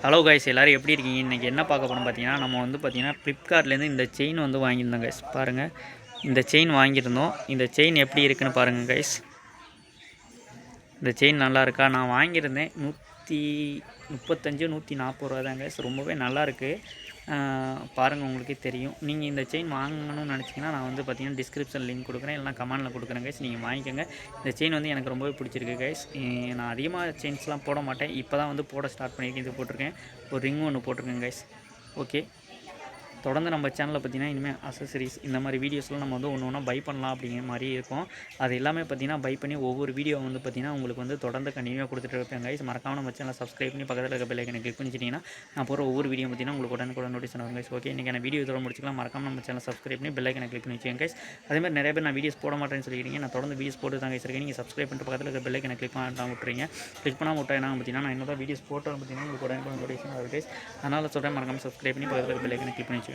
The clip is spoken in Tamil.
ஹலோ கைஸ், எல்லோரும் எப்படி இருக்கீங்க? இன்றைக்கி என்ன பார்க்க போகிறோம் பார்த்தீங்கன்னா, நம்ம வந்து பார்த்திங்கன்னா ஃப்ளிப்கார்ட்லேருந்து இந்த செயின் வந்து வாங்கியிருந்தோம் கைஸ். பாருங்கள், இந்த செயின் வாங்கியிருந்தோம். இந்த செயின் எப்படி இருக்குன்னு பாருங்கள் கைஸ். இந்த செயின் நல்லா இருக்கா? நான் வாங்கியிருந்தேன் 135 140 ரூபா தான் கைஸ். ரொம்பவே நல்லாயிருக்கு. பாருங்கள், உங்களுக்கே தெரியும். நீங்கள் இந்த செயின் வாங்கணும்னு நினச்சிங்கன்னா நான் வந்து பார்த்திங்கன்னா டிஸ்கிரிப்ஷன் லிங்க் கொடுக்குறேன், இல்லைனா கமெண்டில் கொடுக்குறேன் கைஸ். நீங்கள் வாங்கிக்கோங்க. இந்த செயின் வந்து எனக்கு ரொம்பவே பிடிச்சிருக்கு கைஸ். நான் அதிகமாக செயின்ஸ்லாம் போட மாட்டேன். இப்போ தான் வந்து போட ஸ்டார்ட் பண்ணியிருக்கேன். இது போட்டிருக்கேன், ஒரு ரிங் ஒன்று போட்டிருக்கேன் கைஸ். ஓகே, தொடர்ந்து நம்ம சேனலில் பார்த்திங்கன்னா இனிமேல் அசசரிஸ் இந்த மாதிரி வீடியோஸ்லாம் நம்ம வந்து ஒன்று ஒன்றா பை பண்ணலாம் அப்படிங்கிற மாதிரி இருக்கும். அது எல்லாமே பார்த்திங்கன்னா பை பண்ணி ஒவ்வொரு வீடியோ வந்து பார்த்திங்கன்னா உங்களுக்கு வந்து தொடர்ந்து கண்டினியூவாக கொடுத்துட்டு இருப்பேன் கைஸ். மறக்காம நம்ம சேனலை சப்ஸ்கிரைப் பண்ணி பக்கத்தில் இருக்க பெல் ஐக்கனை கிளிக் பண்ணிச்சிட்டிங்கன்னா நான் போகிற ஒவ்வொரு வீடியோ பார்த்திங்கன்னா உங்களுக்கு உடனுக்குடன் நோட்டீஸ் வரும் கைஸ். ஓகே, இன்றைக்கி வீடியோ இதோட முடிச்சிக்கலாம். மறக்காம நம்ம சேனலை சப்ஸ்கிரைப் பண்ணி பெல் ஐக்கனை கிளிக் பண்ணி வச்சுக்கோங்க கைஸ். அதேமாதிரி நிறைய பேர் நான் வீடியோஸ் போட மாட்டேன்னு சொல்லிக்கிறீங்க. நான் தொடர்ந்து வீடியோஸ் போட்டு தான் கைஸ் இருக்கேன். நீங்கள் சப்ஸ்கிரைப் பண்ணிட்டு பக்கத்தில் இருக்க பெல் ஐக்கனை கிளிக் பண்ணாமல் விட்டுறீங்க. கிளிக் பண்ணாமல் விட்டா என்ன பார்த்திங்கன்னா நான் என்ன தான் வீடியோஸ் போட்டோம் பார்த்திங்கன்னா உங்களுக்கு உடனுக்குடன் நோட்டீஸ் வரும் கைஸ். அதனால் சொல்கிறேன், மறக்காம சப்ஸ்கிரைப் பண்ணி பக்கத்தில் இருக்க பெல் ஐக்கனை கிளிக் பண்ணி வச்சுக்கோங்க.